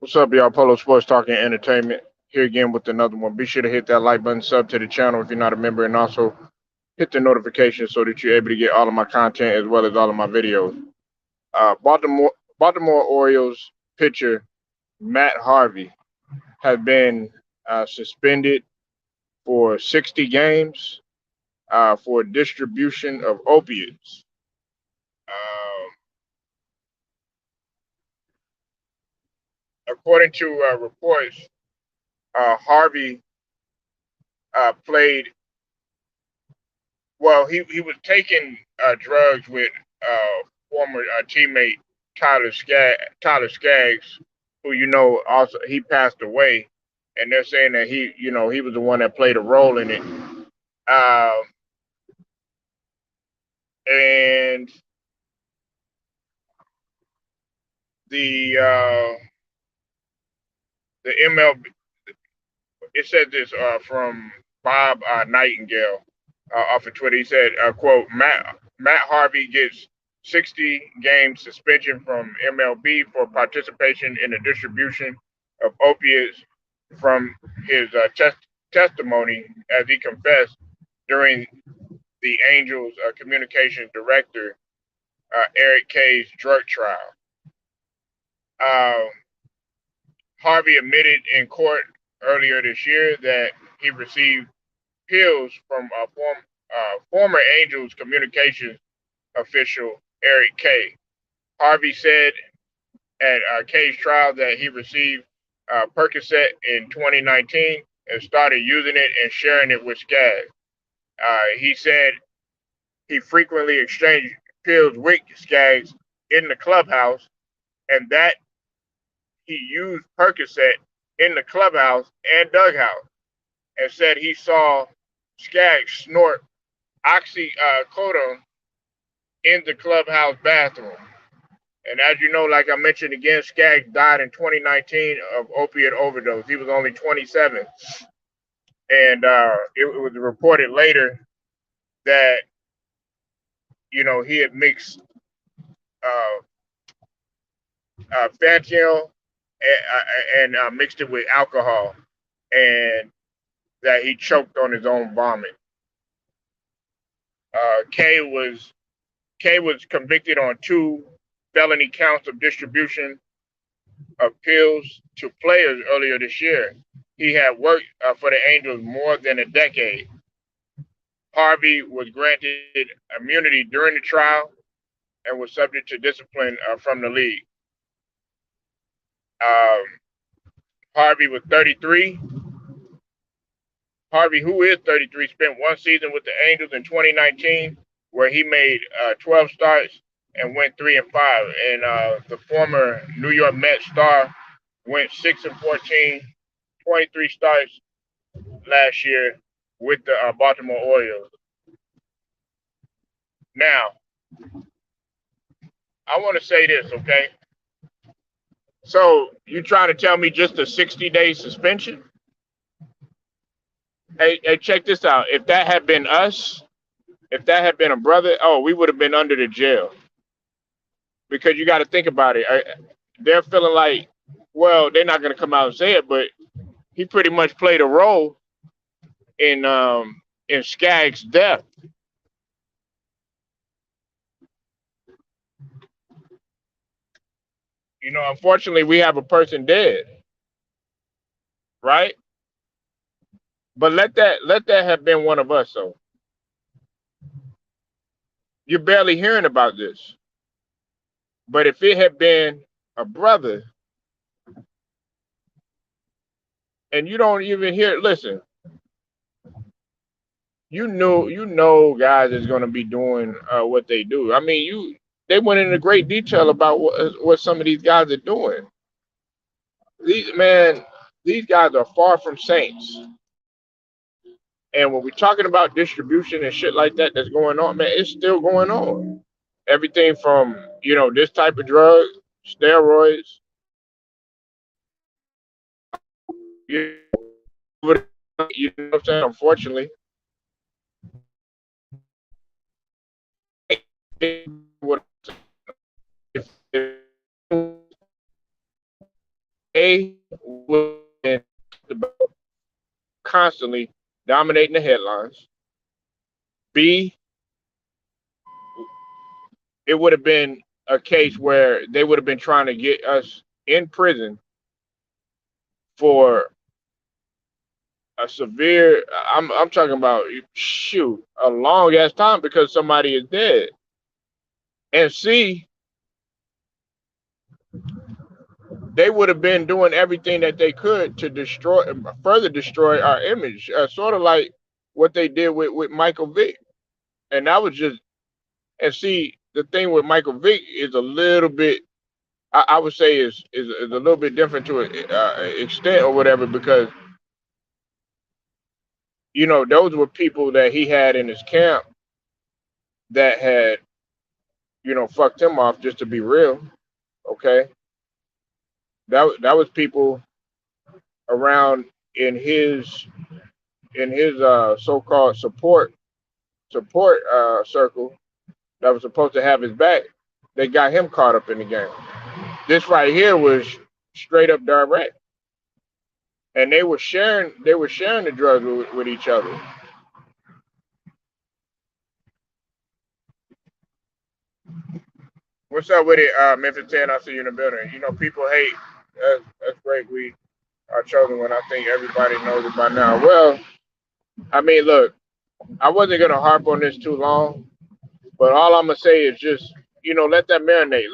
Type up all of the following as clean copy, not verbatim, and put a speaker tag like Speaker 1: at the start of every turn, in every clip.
Speaker 1: What's up, y'all? Polo Sports Talking Entertainment here again with another one. Be sure to hit that like button, sub to the channel if you're not a member, and also hit the notification so that you're able to get all of my content as well as all of my videos. Baltimore Orioles pitcher Matt Harvey has been suspended for 60 games for distribution of opiates. Um, According to reports, Harvey played. Well, he was taking drugs with former teammate Tyler Skaggs, who also he passed away, and they're saying that he was the one that played a role in it. Uh, and the MLB, it said this from Bob Nightingale off of Twitter. He said, "quote Matt Harvey gets 60 game suspension from MLB for participation in the distribution of opiates from his testimony as he confessed during the Angels communications director Eric Kay's drug trial." Um, Harvey admitted in court earlier this year that he received pills from former Angels communications official Eric Kay. Harvey said at Kay's trial that he received Percocet in 2019 and started using it and sharing it with Skaggs. He said he frequently exchanged pills with Skaggs in the clubhouse, and that he used Percocet in the clubhouse and dugout, and said he saw Skaggs snort oxycodone in the clubhouse bathroom. And as you know, like I mentioned again, Skaggs died in 2019 of opiate overdose. He was only 27, and it was reported later that he had mixed uh, fentanyl and mixed it with alcohol, and that he choked on his own vomit. Uh, K was K was convicted on two felony counts of distribution of pills to players earlier this year. He had worked for the Angels more than a decade. Harvey was granted immunity during the trial and was subject to discipline from the league. Um, Harvey was 33. Harvey, who is 33, spent one season with the Angels in 2019, where he made 12 starts and went 3-5. And the former New York Mets star went 6-14, 23 starts last year with the Baltimore Orioles. Now, I want to say this, okay? So you trying to tell me just a 60-day suspension? Hey, check this out. If that had been us, if that had been a brother, oh, we would have been under the jail. Because you got to think about it. They're feeling like, well, they're not going to come out and say it, but he pretty much played a role in Skaggs' death. Unfortunately, we have a person dead, right? But let that have been one of us. So you're barely hearing about this. But if it had been a brother, and you don't even hear, listen, you know, guys is going to be doing what they do. I mean, they went into great detail about what some of these guys are doing. Man, these guys are far from saints. And when we're talking about distribution and shit like that that's going on, man, it's still going on. Everything from this type of drug, steroids, you know what I'm saying? Unfortunately, what A constantly dominating the headlines. B, it would have been a case where they would have been trying to get us in prison for a severe. I'm talking about shoot a long ass time because somebody is dead. And C, they would have been doing everything that they could to further destroy our image, sort of like what they did with Michael Vick. And that was just, and see, the thing with Michael Vick is a little bit, I would say, is a little bit different to an extent or whatever, because those were people that he had in his camp that had fucked him off. Just to be real, okay, that was people around in his so-called support circle that was supposed to have his back. They got him caught up in the game. This right here was straight up direct, and they were sharing the drugs with each other. What's up with it, Memphis 10? I see you in the building. People hate. That's great. We are chosen when I think everybody knows it by now. Well, I mean, look, I wasn't gonna harp on this too long, but all I'm gonna say is just let that marinate.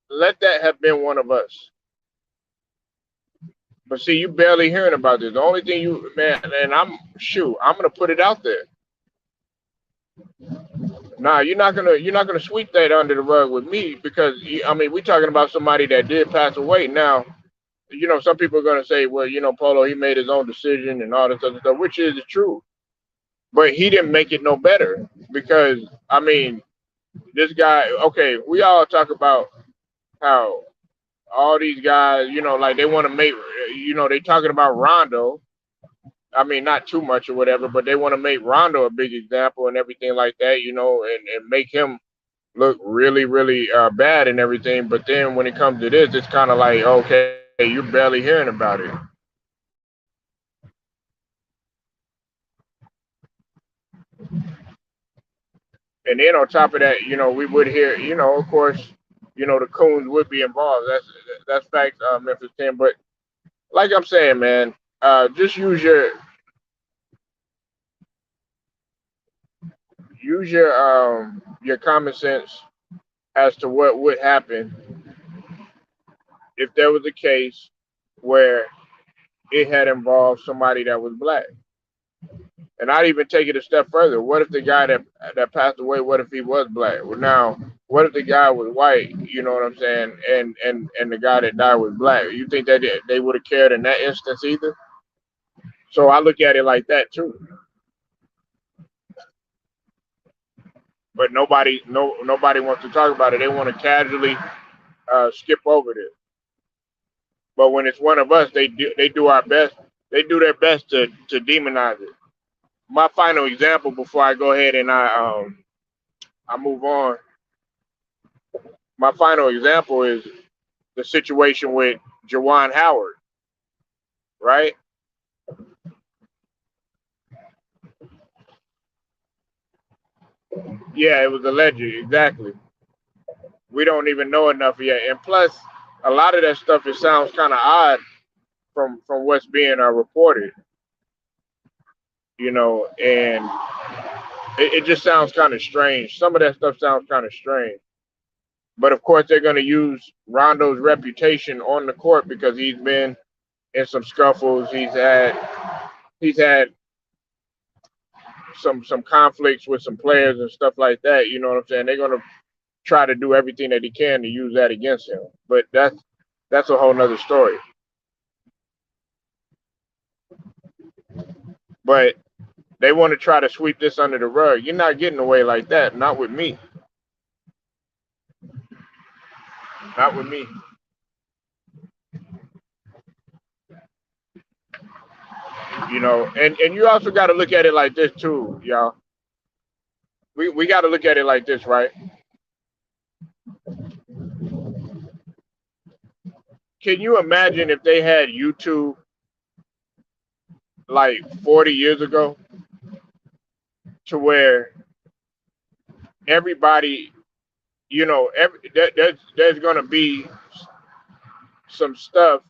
Speaker 1: Let that have been one of us. But see, you barely hearing about this. The only thing you, man, and I'm gonna put it out there. Nah, you're not gonna sweep that under the rug with me because I mean we talking about somebody that did pass away. Now, some people are gonna say, well, Polo, he made his own decision and all this other stuff, which is true. But he didn't make it no better because I mean, this guy. Okay, we all talk about how all these guys, like they want to make, they talking about Rondo. I mean, not too much or whatever, but they want to make Rondo a big example and everything like that, and make him look really, really bad and everything. But then when it comes to this, it's kind of like, okay, you're barely hearing about it. And then on top of that, we would hear, of course, the Coons would be involved. That's facts, Memphis 10. But like I'm saying, man, just use your common sense as to what would happen if there was a case where it had involved somebody that was black. And I'd even take it a step further. What if the guy that passed away, what if he was black? Well, now, what if the guy was white? You know what I'm saying? And the guy that died was black. You think that they would have cared in that instance either? So I look at it like that too. But nobody wants to talk about it. They want to casually skip over this. But when it's one of us, they do our best. They do their best to demonize it. My final example before I go ahead and I move on. My final example is the situation with Jawan Howard, right? Yeah, it was alleged, exactly. We don't even know enough yet, and plus, a lot of that stuff it sounds kind of odd from what's being reported, and it just sounds kind of strange. Some of that stuff sounds kind of strange, but of course they're going to use Rondo's reputation on the court because he's been in some scuffles. He's had some conflicts with some players and stuff like that. You know what I'm saying? They're gonna try to do everything that he can to use that against him. But that's a whole nother story. But they want to try to sweep this under the rug. You're not getting away like that. Not with me. Not with me. And you also got to look at it like this too, y'all. We got to look at it like this, right? Can you imagine if they had YouTube like 40 years ago, to where everybody, there's going to be some stuff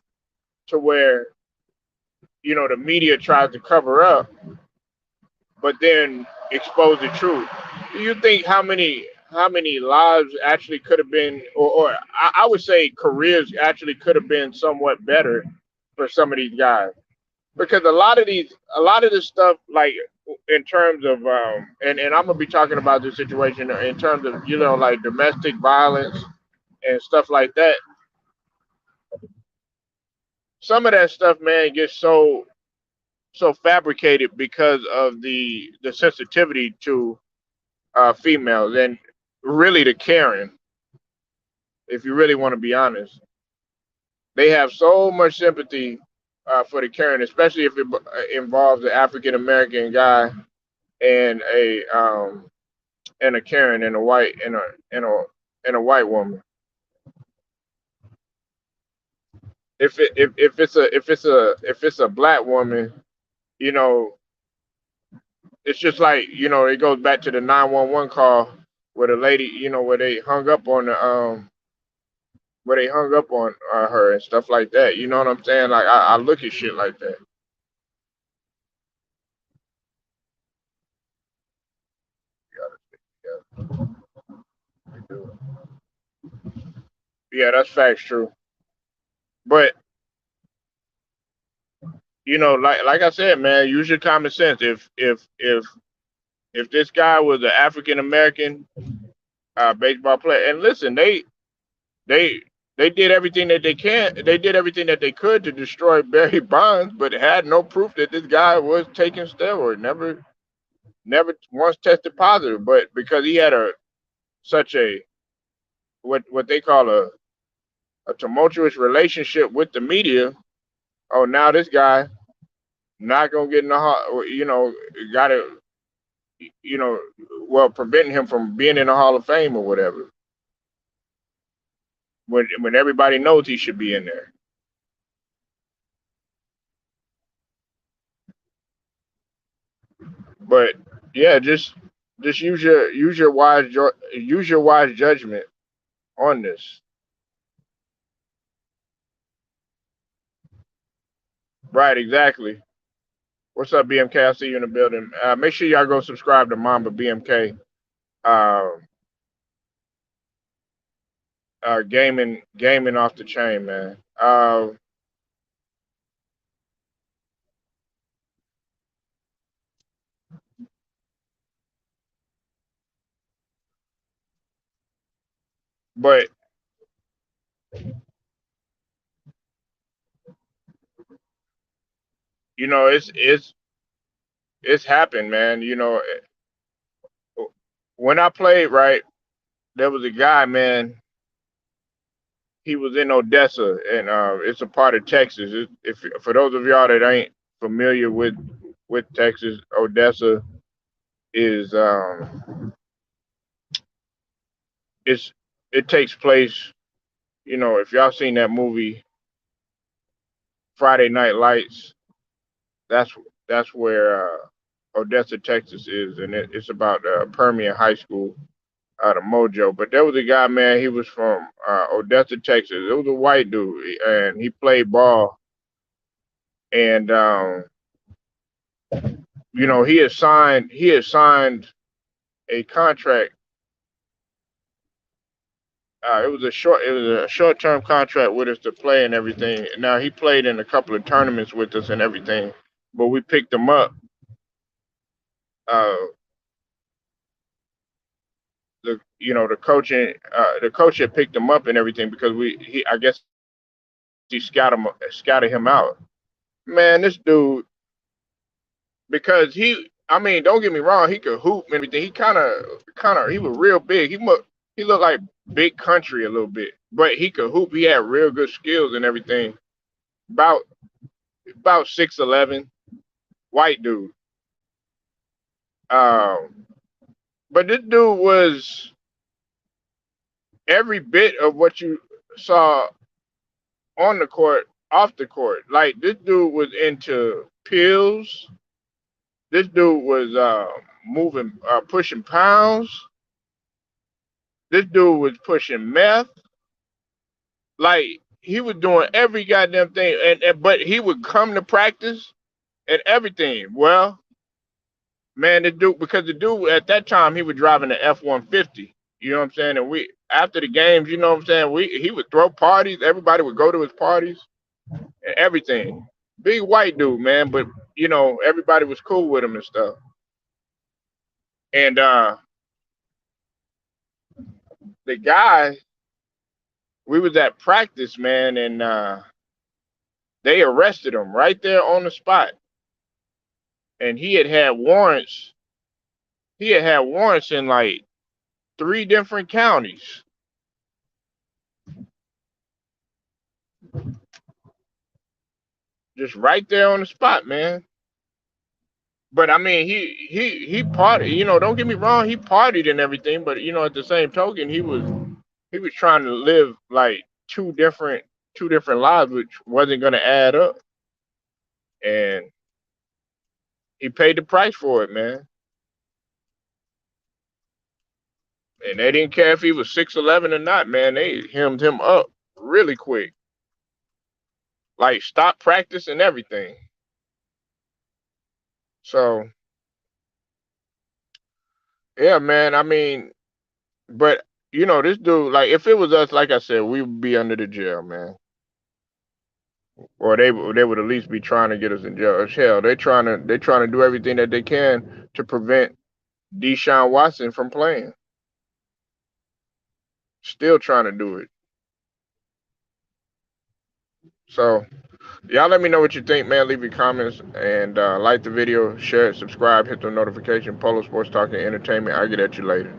Speaker 1: to where, the media tries to cover up, but then expose the truth. Do you think how many lives actually could have been, or I would say careers actually could have been somewhat better for some of these guys? Because a lot of this stuff, like in terms of and I'm gonna be talking about this situation in terms of like domestic violence and stuff like that. Some of that stuff, man, gets so fabricated because of the sensitivity to females, and really to Karen, if you really want to be honest. They have so much sympathy for the Karen, especially if it involves an African American guy and a Karen and a white and a white woman. If it's a black woman, you know, it's just like, it goes back to the 911 call where the lady, where they hung up on her and stuff like that. You know what I'm saying? Like I look at shit like that. Yeah, we do. Yeah, that's facts, true. But like I said, man, use your common sense. If this guy was an African American baseball player, and listen, they they did everything that they did everything that they could to destroy Barry Bonds, but had no proof that this guy was taking steroids. Never once tested positive, but because he had a such a what they call a tumultuous relationship with the media. Oh, now this guy not gonna get in the hall. Got to you know, well, preventing him from being in the Hall of Fame or whatever. When everybody knows he should be in there. But yeah, just use your wise judgment on this. Right, exactly. What's up, BMK? I see you in the building. Make sure y'all go subscribe to Mamba BMK. Uh, gaming off the chain, man. But it's happened, man. When I played, right, there was a guy, man. He was in Odessa, and it's a part of Texas. If for those of y'all that ain't familiar with Texas, Odessa is it's it takes place. If y'all seen that movie Friday Night Lights, that's that's where Odessa, Texas is, and it's about Permian High School out of Mojo. But there was a guy, man. He was from Odessa, Texas. It was a white dude, and he played ball. And he had signed a contract. It was a short term contract with us to play and everything. Now he played in a couple of tournaments with us and everything, but we picked him up. Uh, the coach had picked him up and everything because I guess he scouted him out. Man, this dude, because I mean, don't get me wrong, he could hoop and everything. He he was real big. He looked like big country a little bit, but he could hoop. He had real good skills and everything. About about 6'11", white dude. Um, but this dude was every bit of what you saw on the court, off the court. Like this dude was into. pills. This dude was pushing pounds. This dude was pushing meth. Like he was doing every goddamn thing, and but he would come to practice and everything. Well, man, the dude, because the dude at that time he was driving the F-150. You know what I'm saying? And we after the games, you know what I'm saying? He would throw parties. Everybody would go to his parties and everything. Big white dude, man, but you know everybody was cool with him and stuff. And the guy, we was at practice, man, and they arrested him right there on the spot. And he had had warrants. He had had warrants in like 3 different counties. Just right there on the spot, man. But I mean, he partied. You know, don't get me wrong, he partied and everything. But you know, at the same token, he was trying to live like two different lives, which wasn't gonna add up. And he paid the price for it, man. And they didn't care if he was 6'11" or not, man. They hemmed him up really quick. Like stop practice and everything. So yeah, man. I mean, but you know, this dude, like, if it was us, like I said, we would be under the jail, man. Or they would at least be trying to get us in jail. Hell, they trying to do everything that they can to prevent Deshaun Watson from playing. Still trying to do it. So y'all let me know what you think, man. Leave your comments and like the video, share it, subscribe, hit the notification. Polo Sports Talking Entertainment. I'll get at you later.